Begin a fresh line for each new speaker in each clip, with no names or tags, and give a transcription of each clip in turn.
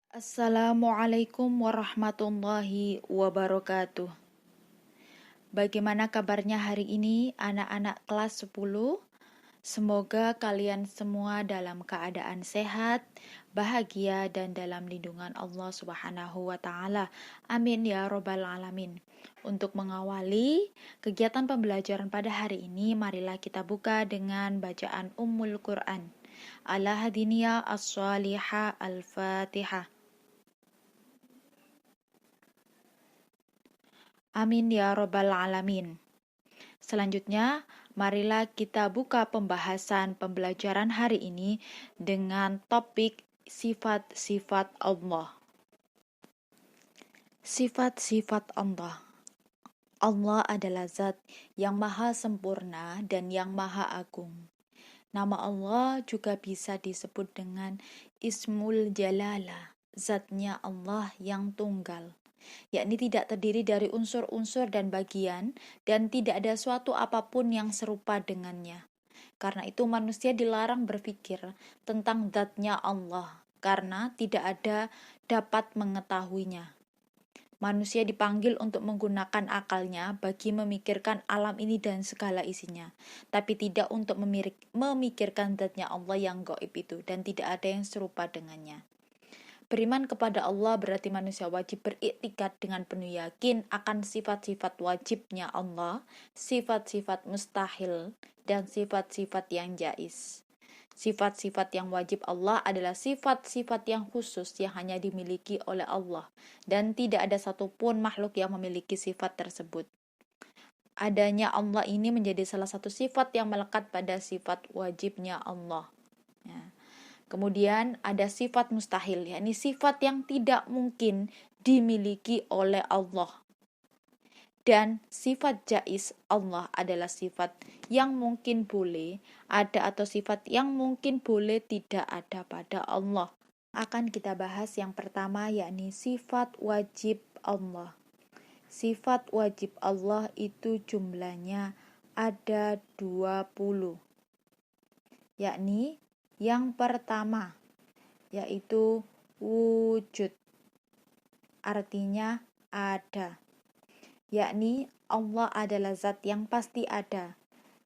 Assalamualaikum warahmatullahi wabarakatuh. Bagaimana kabarnya hari ini anak-anak kelas 10? Semoga kalian semua dalam keadaan sehat, bahagia dan dalam lindungan Allah Subhanahu wa taala. Amin ya robbal alamin. Untuk mengawali kegiatan pembelajaran pada hari ini, marilah kita buka dengan bacaan Ummul Quran. Ala hadiniya as-salihah al-Fatihah. Amin ya robbal alamin. Selanjutnya, marilah kita buka pembahasan pembelajaran hari ini dengan topik sifat-sifat Allah. Sifat-sifat Allah. Allah adalah zat yang maha sempurna dan yang maha agung. Nama Allah juga bisa disebut dengan Ismul Jalalah, zatnya Allah yang tunggal, yakni tidak terdiri dari unsur-unsur dan bagian, dan tidak ada suatu apapun yang serupa dengannya. Karena itu manusia dilarang berpikir tentang zatnya Allah, karena tidak ada dapat mengetahuinya. Manusia dipanggil untuk menggunakan akalnya bagi memikirkan alam ini dan segala isinya, tapi tidak untuk memikirkan zatnya Allah yang gaib itu, dan tidak ada yang serupa dengannya. Beriman kepada Allah berarti manusia wajib beriktikad dengan penuh yakin akan sifat-sifat wajibnya Allah, sifat-sifat mustahil, dan sifat-sifat yang jais. Sifat-sifat yang wajib Allah adalah sifat-sifat yang khusus yang hanya dimiliki oleh Allah, dan tidak ada satupun makhluk yang memiliki sifat tersebut. Adanya Allah ini menjadi salah satu sifat yang melekat pada sifat wajibnya Allah. Ya. Kemudian ada sifat mustahil, yakni sifat yang tidak mungkin dimiliki oleh Allah. Dan sifat jais Allah adalah sifat yang mungkin boleh ada atau sifat yang mungkin boleh tidak ada pada Allah. Akan kita bahas yang pertama, yakni sifat wajib Allah. Sifat wajib Allah itu jumlahnya ada 20. Yakni yang pertama yaitu wujud, artinya ada, yakni Allah adalah zat yang pasti ada.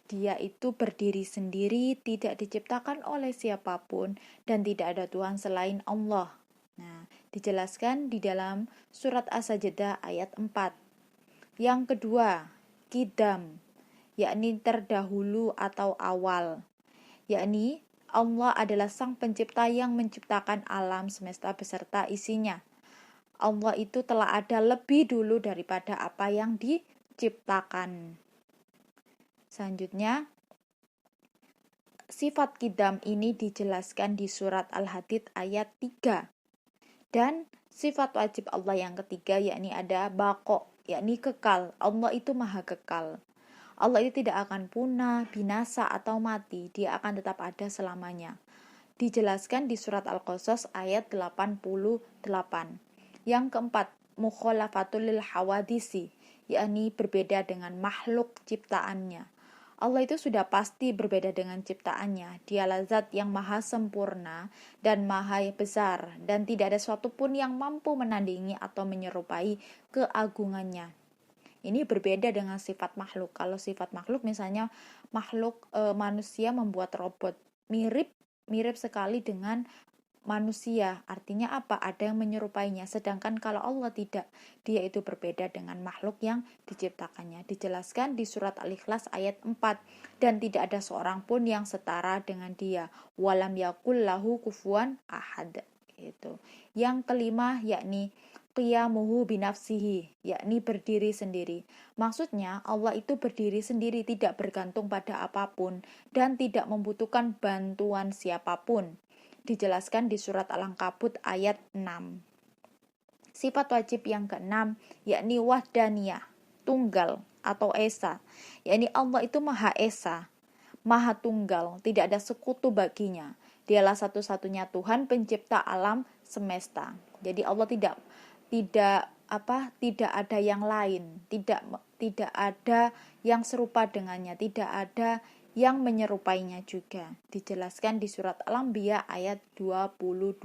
Dia itu berdiri sendiri, tidak diciptakan oleh siapapun, dan tidak ada Tuhan selain Allah. Nah, dijelaskan di dalam surat As-Sajdah ayat 4. Yang kedua, Qidam, yakni terdahulu atau awal, yakni Allah adalah sang pencipta yang menciptakan alam semesta beserta isinya. Allah itu telah ada lebih dulu daripada apa yang diciptakan. Selanjutnya, sifat Qidam ini dijelaskan di surat Al-Hadid ayat 3. Dan sifat wajib Allah yang ketiga yakni ada baqo, yakni kekal. Allah itu maha kekal. Allah itu tidak akan punah, binasa, atau mati. Dia akan tetap ada selamanya. Dijelaskan di surat Al-Qasas ayat 88. Yang keempat, mukhalafatul lil hawadisi, yakni berbeda dengan makhluk ciptaannya. Allah itu sudah pasti berbeda dengan ciptaannya. Dialah zat yang maha sempurna dan maha besar, dan tidak ada sesuatu pun yang mampu menandingi atau menyerupai keagungannya. Ini berbeda dengan sifat makhluk. Kalau sifat makhluk misalnya makhluk manusia membuat robot mirip sekali dengan manusia. Artinya apa? Ada yang menyerupainya. Sedangkan kalau Allah tidak, dia itu berbeda dengan makhluk yang diciptakannya. Dijelaskan di surat Al-Ikhlas ayat 4. Dan tidak ada seorang pun yang setara dengan dia. Walam yakul lahu kufuwan ahad. Itu. Yang kelima yakni qiyamuhu binafsihi, yakni berdiri sendiri. Maksudnya Allah itu berdiri sendiri, tidak bergantung pada apapun dan tidak membutuhkan bantuan siapapun. Dijelaskan di surat Al-Ankabut ayat 6. Sifat wajib yang keenam yakni wahdaniyah, tunggal atau esa, yakni Allah itu maha esa, maha tunggal, tidak ada sekutu baginya. Dialah satu-satunya Tuhan pencipta alam semesta. Jadi Allah tidak ada yang lain, tidak ada yang serupa dengannya, tidak ada yang menyerupainya juga. Dijelaskan di surat Al-Anbiya ayat 22.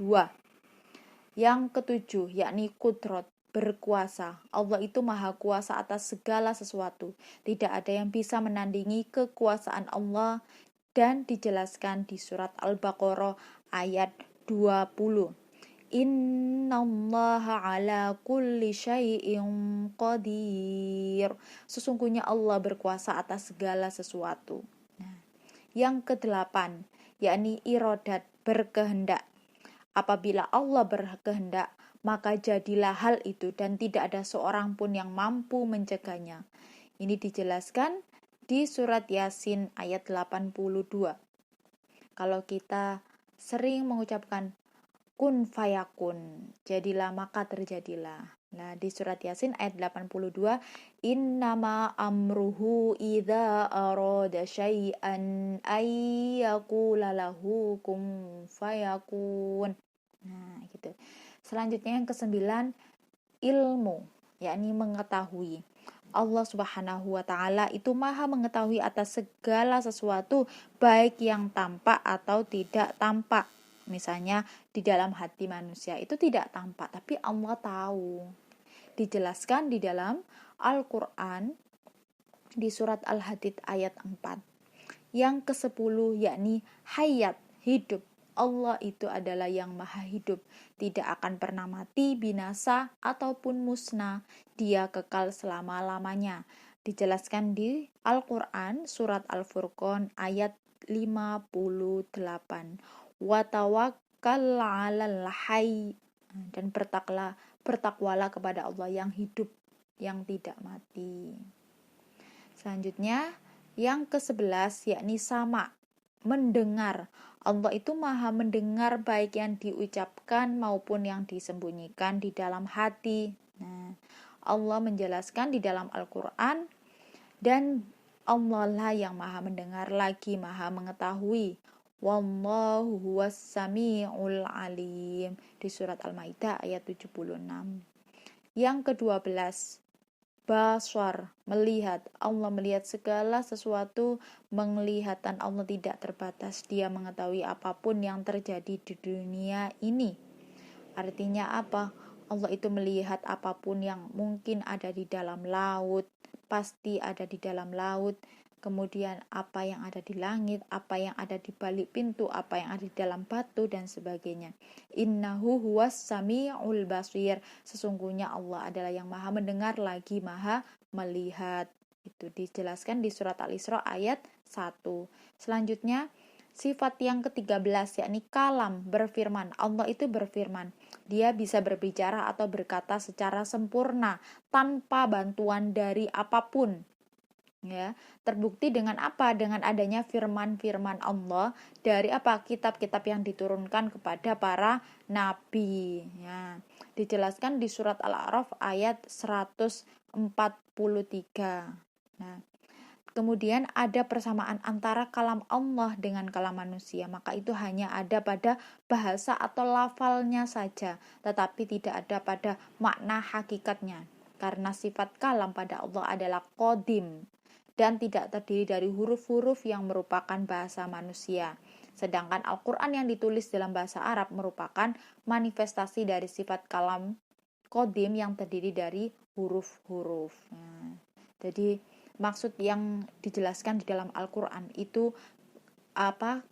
Yang ketujuh, yakni kudrat, berkuasa. Allah itu maha kuasa atas segala sesuatu. Tidak ada yang bisa menandingi kekuasaan Allah, dan dijelaskan di surat Al-Baqarah ayat 20. Innallaha ala kulli syai'in qadir. Sesungguhnya Allah berkuasa atas segala sesuatu. Nah, yang kedelapan, yakni irodat, berkehendak. Apabila Allah berkehendak, maka jadilah hal itu dan tidak ada seorang pun yang mampu mencegahnya. Ini dijelaskan di surat Yasin ayat 82. Kalau kita sering mengucapkan kun fayakun, jadilah maka terjadilah. Nah, di surat Yasin ayat 82, innama amruhu idza arada syai'an ayyaqula lahu kun fayakun. Nah, gitu. Selanjutnya yang kesembilan, ilmu, yakni mengetahui. Allah Subhanahu wa taala itu maha mengetahui atas segala sesuatu, baik yang tampak atau tidak tampak. Misalnya di dalam hati manusia itu tidak tampak, tapi Allah tahu. Dijelaskan di dalam Al-Qur'an di surat Al-Hadid ayat 4. Yang ke-10 yakni hayat, hidup. Allah itu adalah yang maha hidup, tidak akan pernah mati, binasa, ataupun musnah. Dia kekal selama-lamanya. Dijelaskan di Al-Quran surat Al-Furqan ayat 58. Wa tawakkal 'alal hayy, dan bertakwalah kepada Allah yang hidup, yang tidak mati. Selanjutnya yang ke-11 yakni sama, mendengar. Allah itu maha mendengar baik yang diucapkan maupun yang disembunyikan di dalam hati. Nah, Allah menjelaskan di dalam Al-Quran, dan Allah lah yang maha mendengar lagi maha mengetahui. Wallahu huwas sami'ul alim di surat Al-Maidah ayat 76. Yang ke-12, basar, melihat. Allah melihat segala sesuatu. Penglihatan Allah tidak terbatas. Dia mengetahui apapun yang terjadi di dunia ini. Artinya apa? Allah itu melihat apapun yang mungkin ada di dalam laut, pasti ada di dalam laut. Kemudian apa yang ada di langit, apa yang ada di balik pintu, apa yang ada di dalam batu, dan sebagainya. Innahu huwas sami'ul basir. Sesungguhnya Allah adalah yang maha mendengar lagi maha melihat. Itu dijelaskan di surat Al-Isra ayat 1. Selanjutnya sifat yang ke-13 yakni kalam, berfirman. Allah itu berfirman. Dia bisa berbicara atau berkata secara sempurna tanpa bantuan dari apapun. Ya, terbukti dengan apa? Dengan adanya firman-firman Allah dari apa? Kitab-kitab yang diturunkan kepada para nabi. Ya, dijelaskan di surat Al-A'raf ayat 143. Nah, kemudian ada persamaan antara kalam Allah dengan kalam manusia, maka itu hanya ada pada bahasa atau lafalnya saja, tetapi tidak ada pada makna hakikatnya. Karena sifat kalam pada Allah adalah qadim dan tidak terdiri dari huruf-huruf yang merupakan bahasa manusia. Sedangkan Al-Quran yang ditulis dalam bahasa Arab merupakan manifestasi dari sifat kalam qadim yang terdiri dari huruf-huruf. Nah, jadi maksud yang dijelaskan di dalam Al-Quran itu apa,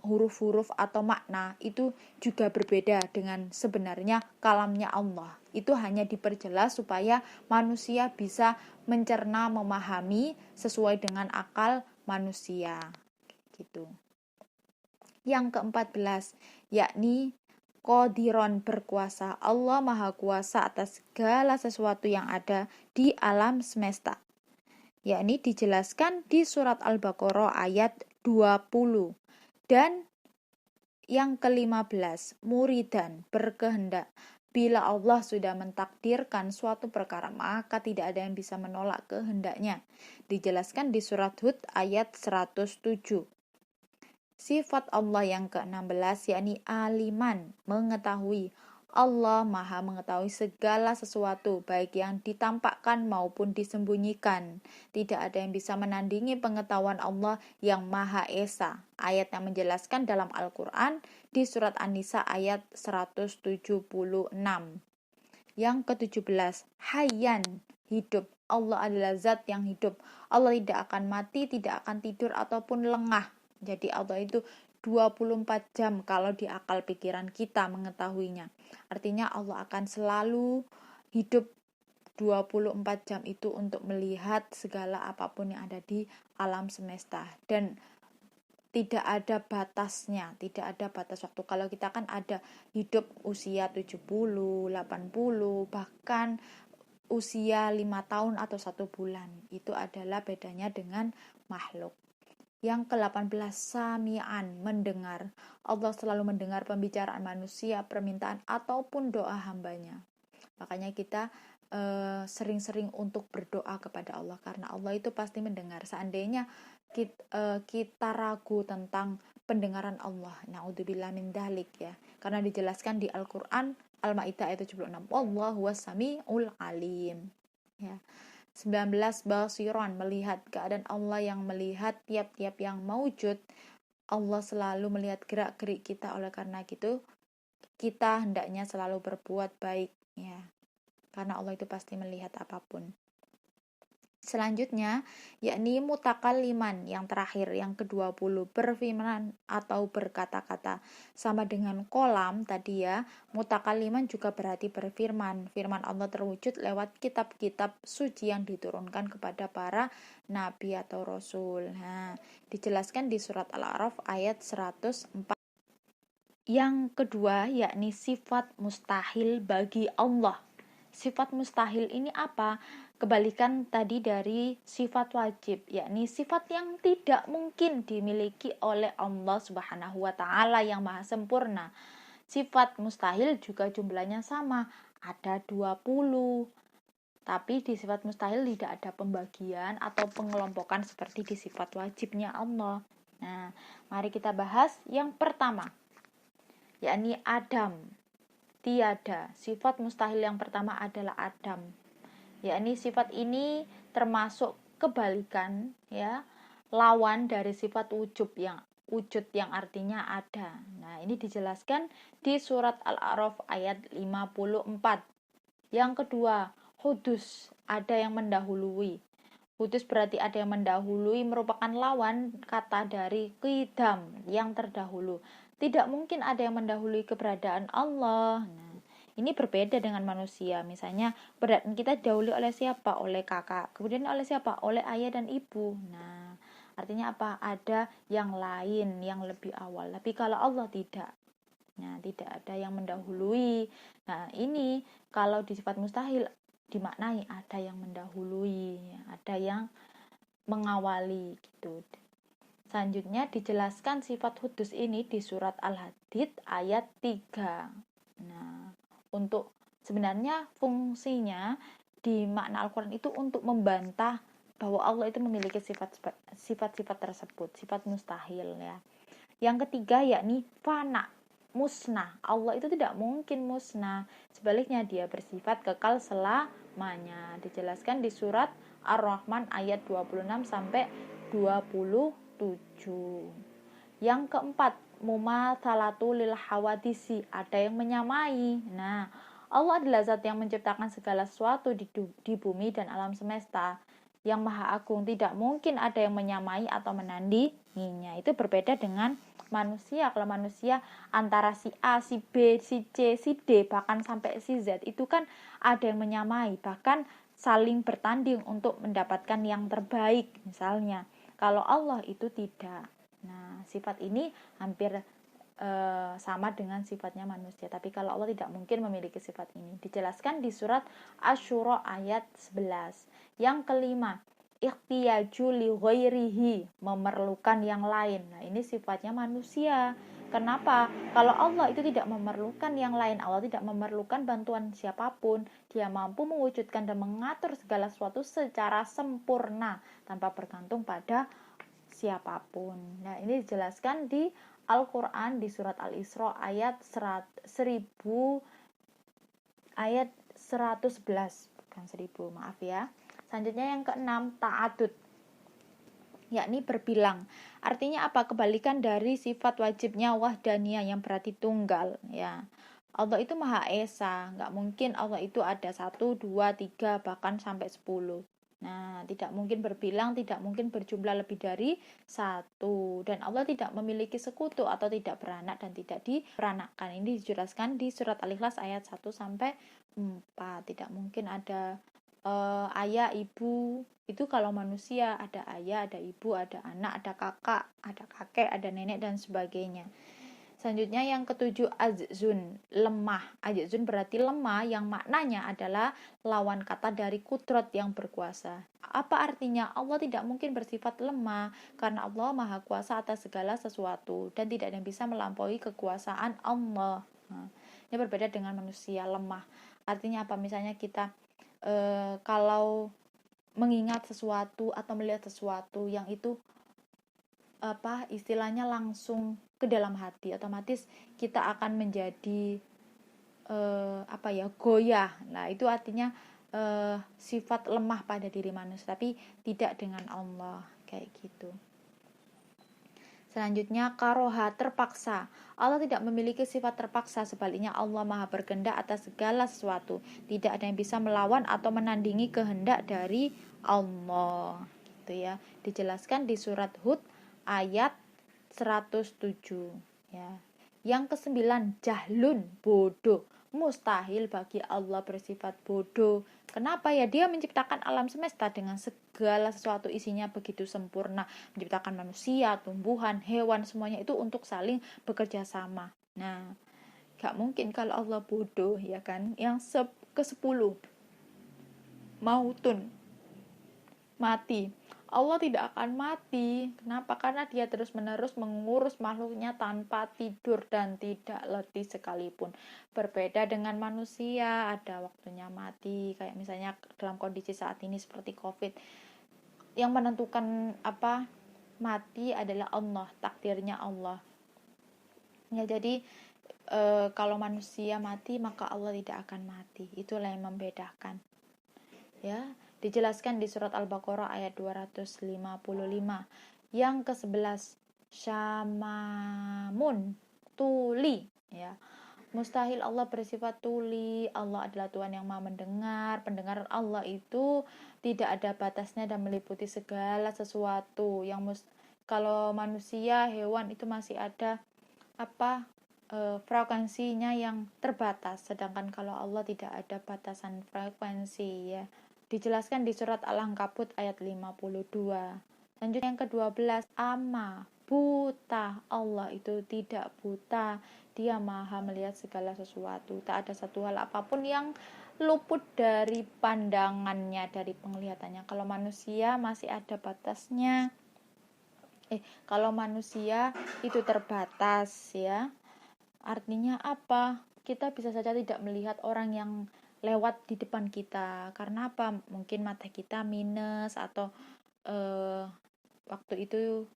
huruf-huruf atau makna itu juga berbeda dengan sebenarnya kalamnya Allah. Itu hanya diperjelas supaya manusia bisa mencerna, memahami sesuai dengan akal manusia. Gitu. Yang ke-14 yakni Qadiron, berkuasa. Allah maha kuasa atas segala sesuatu yang ada di alam semesta. Yakni dijelaskan di surat Al-Baqarah ayat 20. Dan yang ke-15, muridan, berkehendak. Bila Allah sudah mentakdirkan suatu perkara, maka tidak ada yang bisa menolak kehendaknya. Dijelaskan di surat Hud ayat 107. Sifat Allah yang ke-16 yakni aliman, mengetahui. Allah Maha mengetahui segala sesuatu, baik yang ditampakkan maupun disembunyikan. Tidak ada yang bisa menandingi pengetahuan Allah yang Maha Esa. Ayat yang menjelaskan dalam Al-Quran di surat An-Nisa ayat 176. Yang ke-17, Hayyan, hidup. Allah adalah zat yang hidup. Allah tidak akan mati, tidak akan tidur ataupun lengah. Jadi Allah itu 24 jam kalau di akal pikiran kita mengetahuinya. Artinya Allah akan selalu hidup 24 jam itu untuk melihat segala apapun yang ada di alam semesta. Dan tidak ada batasnya, tidak ada batas waktu. Kalau kita kan ada hidup usia 70, 80, bahkan usia 5 tahun atau 1 bulan. Itu adalah bedanya dengan makhluk. Yang ke-18, sami'an, mendengar. Allah selalu mendengar pembicaraan manusia, permintaan ataupun doa hambanya. Makanya kita sering-sering untuk berdoa kepada Allah, karena Allah itu pasti mendengar. Seandainya kita ragu tentang pendengaran Allah, naudzubillah min dzalik ya, karena dijelaskan di Al-Qur'an Al-Maidah ayat 76, wallahu was-sami'ul alim ya. 19, basiron, melihat. Keadaan Allah yang melihat tiap-tiap yang maujud. Allah selalu melihat gerak-gerik kita, oleh karena gitu kita hendaknya selalu berbuat baik ya, karena Allah itu pasti melihat apapun. Selanjutnya, yakni mutakalliman, yang terakhir, yang ke-20, berfirman atau berkata-kata. Sama dengan kolam tadi ya, mutakalliman juga berarti berfirman. Firman Allah terwujud lewat kitab-kitab suci yang diturunkan kepada para nabi atau rasul. Nah, dijelaskan di surat Al-A'raf ayat 104. Yang kedua, yakni sifat mustahil bagi Allah. Sifat mustahil ini apa? Kebalikan tadi dari sifat wajib, yakni sifat yang tidak mungkin dimiliki oleh Allah Subhanahu wa taala yang maha sempurna. Sifat mustahil juga jumlahnya sama, ada 20. Tapi di sifat mustahil tidak ada pembagian atau pengelompokan seperti di sifat wajibnya Allah. Nah, mari kita bahas yang pertama, yakni Adam. Tiada. Sifat mustahil yang pertama adalah Adam. Yakni sifat ini termasuk kebalikan ya, lawan dari sifat wujud yang artinya ada. Nah, ini dijelaskan di surat Al-A'raf ayat 54. Yang kedua, hudus, ada yang mendahului. Hudus berarti ada yang mendahului, merupakan lawan kata dari qidam, yang terdahulu. Tidak mungkin ada yang mendahului keberadaan Allah. Nah, ini berbeda dengan manusia. Misalnya, keberadaan kita didahului oleh siapa? Oleh kakak. Kemudian oleh siapa? Oleh ayah dan ibu. Nah, artinya apa? Ada yang lain yang lebih awal. Tapi kalau Allah tidak. Nah, tidak ada yang mendahului. Nah, ini kalau di sifat mustahil dimaknai ada yang mendahului, ada yang mengawali gitu. Selanjutnya dijelaskan sifat hudus ini di surat Al-Hadid ayat 3. Nah, untuk sebenarnya fungsinya di makna Al-Quran itu untuk membantah bahwa Allah itu memiliki sifat-sifat tersebut, sifat mustahil ya. Yang ketiga yakni fana, musnah. Allah itu tidak mungkin musnah. Sebaliknya dia bersifat kekal selamanya. Dijelaskan di surat Ar-Rahman ayat 26 sampai 27. Yang keempat, mumatsalatu lil hawadisi, ada yang menyamai. Nah, Allah adalah zat yang menciptakan segala sesuatu di bumi dan alam semesta, yang maha agung. Tidak mungkin ada yang menyamai atau menandinginya. Itu berbeda dengan manusia. Kalau manusia antara si A, si B, si C, si D, bahkan sampai si Z, itu kan ada yang menyamai, bahkan saling bertanding untuk mendapatkan yang terbaik misalnya. Kalau Allah itu tidak. Nah, sifat ini hampir sama dengan sifatnya manusia. Tapi kalau Allah tidak mungkin memiliki sifat ini. Dijelaskan di surat Asy-Syura ayat 11. Yang kelima, ikhtiyaju li ghairihi, memerlukan yang lain. Nah, ini sifatnya manusia. Kenapa? Kalau Allah itu tidak memerlukan yang lain, Allah tidak memerlukan bantuan siapapun. Dia mampu mewujudkan dan mengatur segala sesuatu secara sempurna tanpa bergantung pada siapapun. Nah, ini dijelaskan di Al-Quran di surat Al-Isra ayat 1000 ayat 111, bukan 1000, maaf ya. Selanjutnya yang keenam, ta'adud, yakni berbilang. Artinya apa? Kebalikan dari sifat wajibnya wahdaniyah yang berarti tunggal, ya. Allah itu Maha Esa, nggak mungkin Allah itu ada 1, 2, 3, bahkan sampai 10. Nah, tidak mungkin berbilang, tidak mungkin berjumlah lebih dari 1. Dan Allah tidak memiliki sekutu atau tidak beranak dan tidak diperanakkan. Ini dijelaskan di surat Al-Ikhlas ayat 1 sampai 4. Tidak mungkin ada ayah, ibu. Itu kalau manusia ada ayah, ada ibu, ada anak, ada kakak, ada kakek, ada nenek dan sebagainya. Selanjutnya yang ketujuh, azzun, lemah. Azzun berarti lemah, yang maknanya adalah lawan kata dari kudrat yang berkuasa. Apa artinya? Allah tidak mungkin bersifat lemah karena Allah Maha Kuasa atas segala sesuatu dan tidak ada yang bisa melampaui kekuasaan Allah. Nah, ini berbeda dengan manusia lemah. Artinya apa? Misalnya kita kalau mengingat sesuatu atau melihat sesuatu yang itu istilahnya langsung ke dalam hati, otomatis kita akan menjadi goyah. Nah, itu artinya sifat lemah pada diri manusia, tapi tidak dengan Allah, kayak gitu. Selanjutnya, karoha, terpaksa. Allah tidak memiliki sifat terpaksa, sebaliknya Allah Maha berkehendak atas segala sesuatu. Tidak ada yang bisa melawan atau menandingi kehendak dari Allah. Gitu ya. Dijelaskan di surat Hud ayat 107, ya. Yang kesembilan, jahlun, bodoh. Mustahil bagi Allah bersifat bodoh. Kenapa ya? Dia menciptakan alam semesta dengan segala sesuatu isinya begitu sempurna. Menciptakan manusia, tumbuhan, hewan, semuanya itu untuk saling bekerja sama. Nah, gak mungkin kalau Allah bodoh, ya kan? Yang ke-10, mautun, mati. Allah tidak akan mati. Kenapa? Karena dia terus-menerus mengurus makhluknya tanpa tidur dan tidak letih sekalipun. Berbeda dengan manusia, ada waktunya mati. Kayak misalnya dalam kondisi saat ini seperti COVID. Yang menentukan mati adalah Allah, takdirnya Allah. Ya, jadi kalau manusia mati, maka Allah tidak akan mati. Itulah yang membedakan. Ya, dijelaskan di surat Al-Baqarah ayat 255. Yang ke-11, syamamun, tuli, ya. Mustahil Allah bersifat tuli. Allah adalah Tuhan yang Maha mendengar. Pendengaran Allah itu tidak ada batasnya dan meliputi segala sesuatu. Kalau manusia, hewan itu masih ada frekuensinya yang terbatas, sedangkan kalau Allah tidak ada batasan frekuensi, ya. Dijelaskan di surat Al-Ankabut ayat 52. Lanjut yang ke-12, ama, buta. Allah itu tidak buta. Dia Maha melihat segala sesuatu. Tak ada satu hal apapun yang luput dari pandangannya, dari penglihatannya. Kalau manusia masih ada batasnya. Kalau manusia itu terbatas, ya. Artinya apa? Kita bisa saja tidak melihat orang yang lewat di depan kita. Karena apa? Mungkin mata kita minus atau waktu itu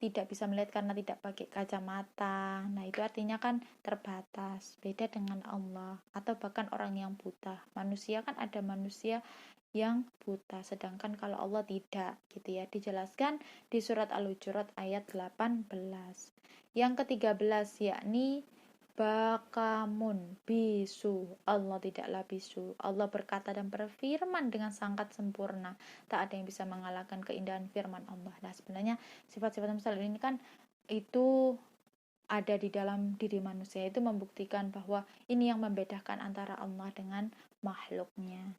tidak bisa melihat karena tidak pakai kacamata. Nah, itu artinya kan terbatas. Beda dengan Allah atau bahkan orang yang buta. Manusia kan ada manusia yang buta, sedangkan kalau Allah tidak, gitu ya. Dijelaskan di surat Al-Hujurat ayat 18. Yang ke-13, yakni bakamun, bisu. Allah tidaklah bisu. Allah berkata dan berfirman dengan sangat sempurna. Tak ada yang bisa mengalahkan keindahan firman Allah. Nah, sebenarnya sifat-sifat misal ini kan itu ada di dalam diri manusia. Itu membuktikan bahwa ini yang membedakan antara Allah dengan makhluknya.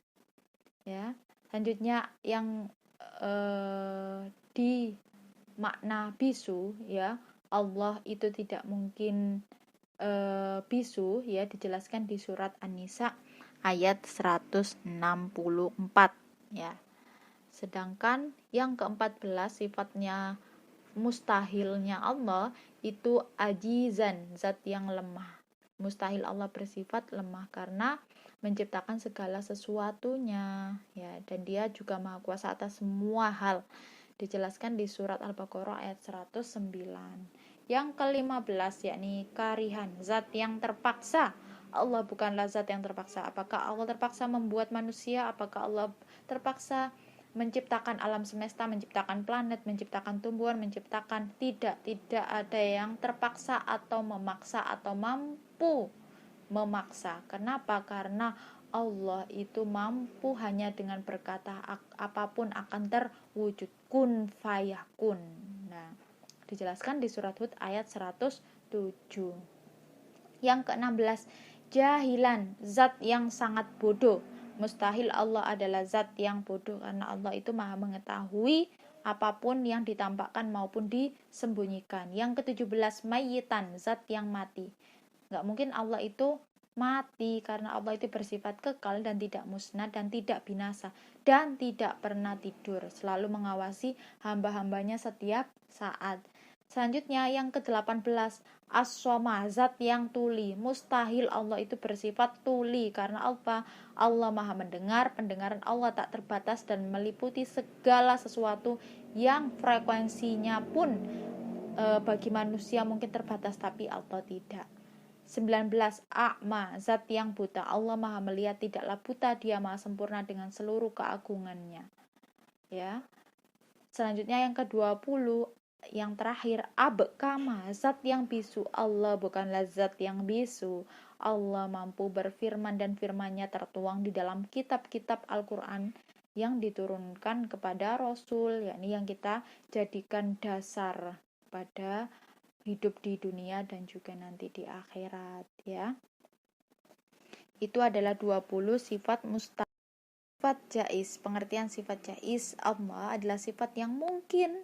Ya, selanjutnya yang di makna bisu, ya, Allah itu tidak mungkin bisu, ya, dijelaskan di surat An-Nisa ayat 164, ya. Sedangkan yang ke-14 sifatnya mustahilnya Allah itu ajizan, zat yang lemah. Mustahil Allah bersifat lemah karena menciptakan segala sesuatunya, ya, dan dia juga Maha Kuasa atas semua hal. Dijelaskan di surat Al-Baqarah ayat 109. Yang ke-15 yakni karihan, zat yang terpaksa. Allah bukanlah zat yang terpaksa. Apakah Allah terpaksa membuat manusia? Apakah Allah terpaksa menciptakan alam semesta, menciptakan planet, menciptakan tumbuhan, menciptakan? Tidak ada yang terpaksa atau memaksa atau mampu memaksa. Kenapa? Karena Allah itu mampu hanya dengan berkata apapun akan terwujud, kun fayakun. Nah, dijelaskan di surat Hud ayat 107. Yang ke-16, jahilan, zat yang sangat bodoh. Mustahil Allah adalah zat yang bodoh, karena Allah itu maha mengetahui apapun yang ditampakkan maupun disembunyikan. Yang ke-17, mayitan, zat yang mati. Nggak mungkin Allah itu mati, karena Allah itu bersifat kekal dan tidak musnah dan tidak binasa dan tidak pernah tidur, selalu mengawasi hamba-hambanya setiap saat. Selanjutnya yang ke-18, as-soma, zat yang tuli. Mustahil Allah itu bersifat tuli, karena apa? Allah maha mendengar, pendengaran Allah tak terbatas dan meliputi segala sesuatu yang frekuensinya pun bagi manusia mungkin terbatas, tapi Allah tidak. 19, a'ma, zat yang buta. Allah maha melihat, tidaklah buta, dia maha sempurna dengan seluruh keagungannya. Ya. Selanjutnya yang ke-20, yang terakhir, abkama, zat yang bisu. Allah bukanlah zat yang bisu. Allah mampu berfirman dan firman-Nya tertuang di dalam kitab-kitab Al-Quran yang diturunkan kepada Rasul, yakni yang kita jadikan dasar pada hidup di dunia dan juga nanti di akhirat, ya. Itu adalah 20 sifat mustahil. Sifat jaiz, pengertian sifat jaiz Allah adalah sifat yang mungkin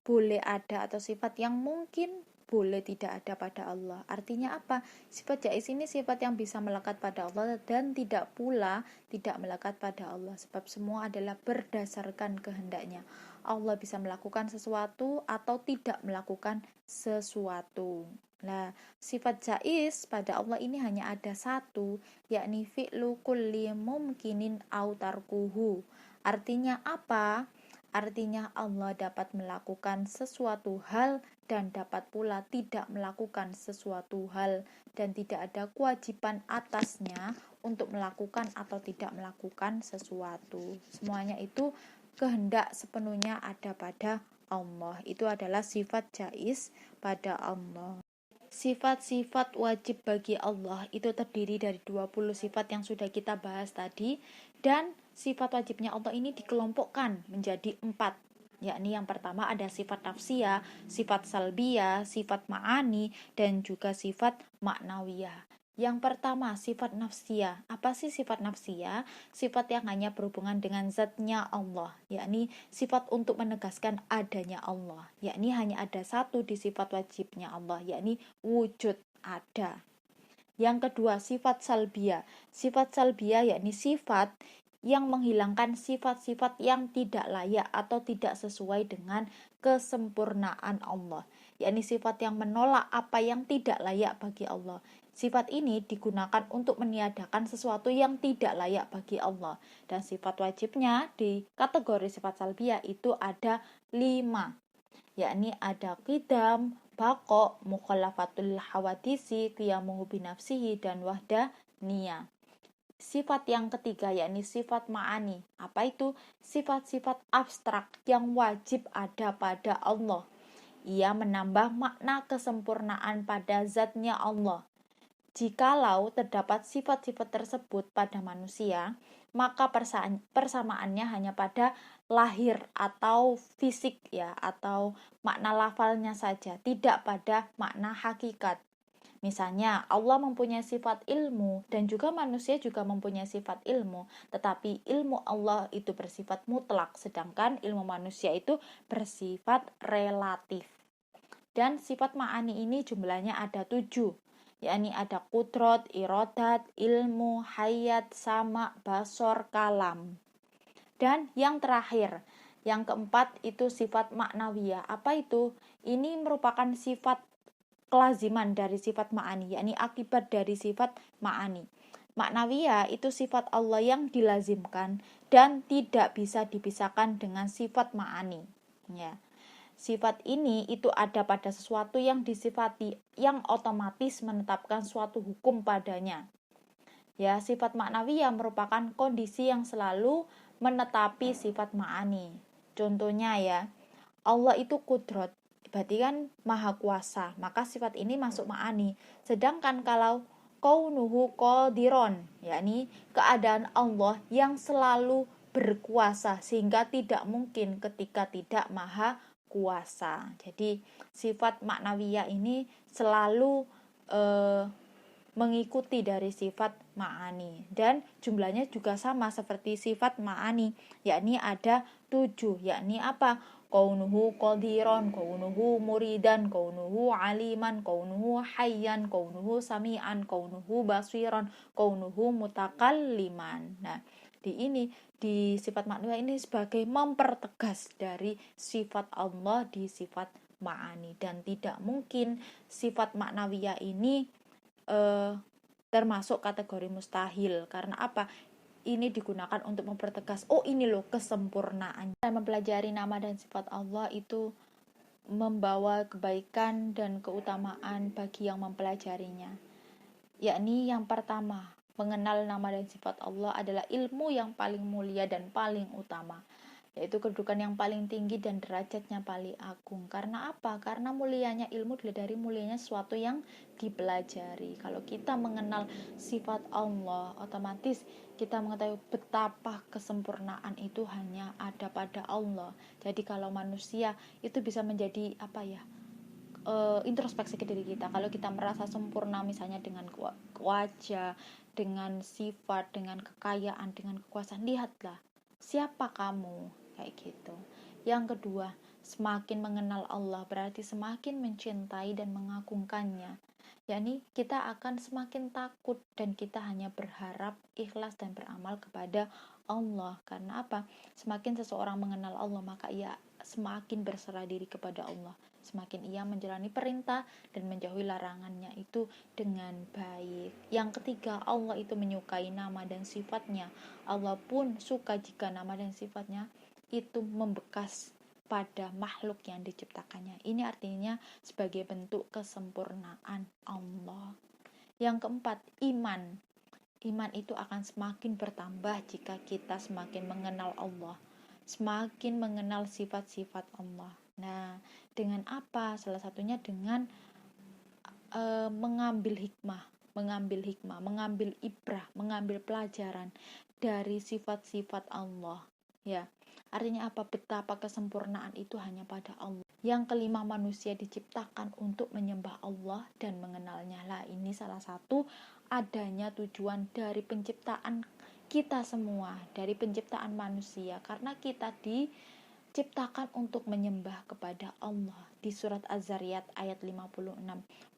boleh ada atau sifat yang mungkin boleh tidak ada pada Allah. Artinya apa? Sifat jaiz ini sifat yang bisa melekat pada Allah dan tidak pula tidak melekat pada Allah, sebab semua adalah berdasarkan kehendaknya. Allah bisa melakukan sesuatu atau tidak melakukan sesuatu. Nah, sifat jaiz pada Allah ini hanya ada satu, yakni fi'lu kulli mumkinin au tarkuhu. Artinya apa? Artinya Allah dapat melakukan sesuatu hal dan dapat pula tidak melakukan sesuatu hal, dan tidak ada kewajiban atasnya untuk melakukan atau tidak melakukan sesuatu. Semuanya itu kehendak sepenuhnya ada pada Allah. Itu adalah sifat jaiz pada Allah. Sifat-sifat wajib bagi Allah itu terdiri dari 20 sifat yang sudah kita bahas tadi, dan sifat wajibnya Allah ini dikelompokkan menjadi 4, yakni yang pertama ada sifat nafsiyah, sifat salbiyah, sifat ma'ani, dan juga sifat maknawiyah. Yang pertama, sifat nafsiyah. Apa sih sifat nafsiyah? Sifat yang hanya berhubungan dengan zatnya Allah, yakni sifat untuk menegaskan adanya Allah, yakni hanya ada satu di sifat wajibnya Allah, yakni wujud, ada. Yang kedua, sifat salbiyah. Sifat salbiyah yakni sifat yang menghilangkan sifat-sifat yang tidak layak atau tidak sesuai dengan kesempurnaan Allah, yakni sifat yang menolak apa yang tidak layak bagi Allah. Sifat ini digunakan untuk meniadakan sesuatu yang tidak layak bagi Allah. Dan sifat wajibnya di kategori sifat salbiyah itu ada 5, yakni ada qidam, baqo, mukhallafatul hawadisi, qiyamuhu binafsihi, dan wahdaniyah. Sifat yang ketiga yakni sifat ma'ani. Apa itu? Sifat-sifat abstrak yang wajib ada pada Allah. Ia menambah makna kesempurnaan pada zatnya Allah. Jikalau terdapat sifat-sifat tersebut pada manusia, maka persamaannya hanya pada lahir atau fisik, ya, atau makna lafalnya saja, tidak pada makna hakikat. Misalnya, Allah mempunyai sifat ilmu dan juga manusia juga mempunyai sifat ilmu, tetapi ilmu Allah itu bersifat mutlak, sedangkan ilmu manusia itu bersifat relatif. Dan sifat ma'ani ini jumlahnya ada 7, yakni ada kudrot, irodat, ilmu, hayat, sama, basor, kalam. Dan yang terakhir, yang keempat itu sifat maknawiyah. Apa itu? Ini merupakan sifat kelaziman dari sifat ma'ani, yakni akibat dari sifat ma'ani. Maknawiyah itu sifat Allah yang dilazimkan dan tidak bisa dipisahkan dengan sifat ma'ani, ya. Sifat ini itu ada pada sesuatu yang disifati, yang otomatis menetapkan suatu hukum padanya. Ya, sifat maknawiyah merupakan kondisi yang selalu menetapi sifat ma'ani. Contohnya ya, Allah itu kudrot, berarti kan maha kuasa, maka sifat ini masuk ma'ani. Sedangkan kalau kaunuhu qadiron, yakni keadaan Allah yang selalu berkuasa sehingga tidak mungkin ketika tidak maha kuasa. Jadi sifat maknawiyah ini selalu mengikuti dari sifat ma'ani, dan jumlahnya juga sama seperti sifat ma'ani, yakni ada 7, yakni apa? Kaunuhu qadiron, kaunuhu muridan, kaunuhu aliman, kaunuhu hayyan, kaunuhu sami'an, kaunuhu basiran, kaunuhu mutakalliman. Nah, di sifat maknawiyah ini sebagai mempertegas dari sifat Allah di sifat ma'ani, dan tidak mungkin sifat maknawiyah ini termasuk kategori mustahil. Karena apa? Ini digunakan untuk mempertegas, oh ini loh kesempurnaan. Dan mempelajari nama dan sifat Allah itu membawa kebaikan dan keutamaan bagi yang mempelajarinya. Yakni yang pertama, mengenal nama dan sifat Allah adalah ilmu yang paling mulia dan paling utama, yaitu kedudukan yang paling tinggi dan derajatnya paling agung. Karena apa? Karena mulianya ilmu dari mulianya sesuatu yang dipelajari. Kalau kita mengenal sifat Allah, otomatis kita mengetahui betapa kesempurnaan itu hanya ada pada Allah. Jadi kalau manusia itu bisa menjadi apa ya, introspeksi ke diri kita. Kalau kita merasa sempurna misalnya dengan wajah, dengan sifat, dengan kekayaan, dengan kekuasaan, lihatlah siapa kamu, kayak gitu. Yang kedua, semakin mengenal Allah berarti semakin mencintai dan mengagungkannya. Yakni kita akan semakin takut dan kita hanya berharap, ikhlas dan beramal kepada Allah. Karena apa? Semakin seseorang mengenal Allah, maka ia semakin berserah diri kepada Allah. Semakin ia menjalani perintah dan menjauhi larangannya itu dengan baik. Yang ketiga, Allah itu menyukai nama dan sifatnya. Allah pun suka jika nama dan sifatnya itu membekas pada makhluk yang diciptakannya. Ini artinya sebagai bentuk kesempurnaan Allah. Yang keempat, iman. Iman itu akan semakin bertambah jika kita semakin mengenal Allah, semakin mengenal sifat-sifat Allah. Nah, dengan apa? Salah satunya dengan mengambil hikmah, mengambil ibrah, mengambil pelajaran dari sifat-sifat Allah. Ya, artinya apa? Betapa kesempurnaan itu hanya pada Allah. Yang kelima, manusia diciptakan untuk menyembah Allah dan mengenalnya. Lah, ini salah satu adanya tujuan dari penciptaan kita semua, dari penciptaan manusia, karena kita diciptakan untuk menyembah kepada Allah. Di surat Az-Zariyat ayat 56,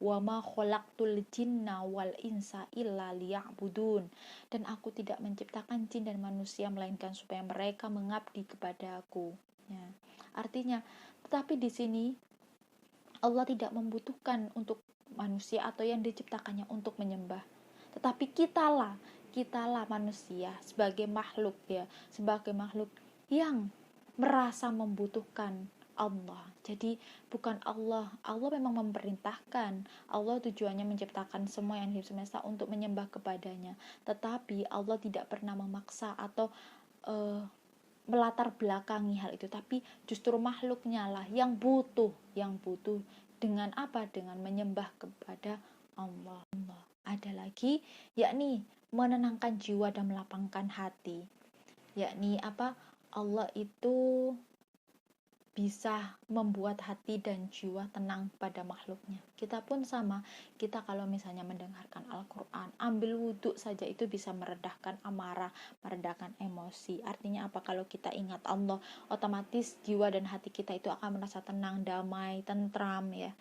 wa ma khalaqtul jinna wal insa illa liya'budun, dan aku tidak menciptakan jin dan manusia melainkan supaya mereka mengabdi kepada aku. Ya, artinya, tetapi di sini Allah tidak membutuhkan untuk manusia atau yang diciptakannya untuk menyembah, tetapi kitalah manusia sebagai makhluk, ya, sebagai makhluk yang merasa membutuhkan Allah. Jadi bukan Allah memang memerintahkan, Allah tujuannya menciptakan semua yang hidup semesta untuk menyembah kepadanya, tetapi Allah tidak pernah memaksa atau melatar belakangi hal itu, tapi justru makhluknya lah yang butuh dengan apa? Dengan menyembah kepada Allah. Ada lagi, yakni menenangkan jiwa dan melapangkan hati. Yakni apa? Allah itu bisa membuat hati dan jiwa tenang pada makhluknya. Kita pun sama, kita kalau misalnya mendengarkan Al-Quran, ambil wudhu saja itu bisa meredahkan amarah, meredahkan emosi. Artinya apa? Kalau kita ingat Allah, otomatis jiwa dan hati kita itu akan merasa tenang, damai, tentram, ya.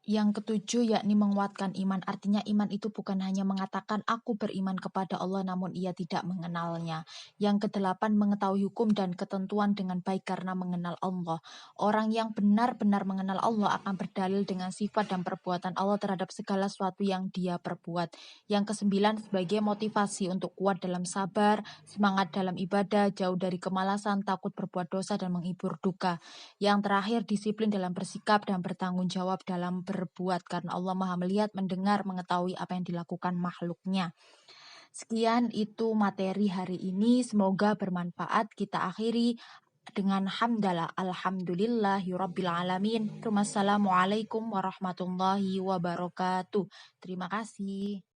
Yang ketujuh yakni menguatkan iman. Artinya iman itu bukan hanya mengatakan aku beriman kepada Allah namun ia tidak mengenalnya. Yang kedelapan mengetahui hukum dan ketentuan dengan baik karena mengenal Allah. Orang yang benar-benar mengenal Allah akan berdalil dengan sifat dan perbuatan Allah terhadap segala sesuatu yang dia perbuat. Yang kesembilan sebagai motivasi untuk kuat dalam sabar, semangat dalam ibadah, jauh dari kemalasan, takut berbuat dosa dan menghibur duka. Yang terakhir, disiplin dalam bersikap dan bertanggung jawab dalam berbuat, karena Allah Maha melihat, mendengar, mengetahui apa yang dilakukan makhluknya. Sekian itu materi hari ini, semoga bermanfaat. Kita akhiri dengan hamdalah, alhamdulillahirabbil alamin. Wassalamualaikum warahmatullahi wabarakatuh. Terima kasih.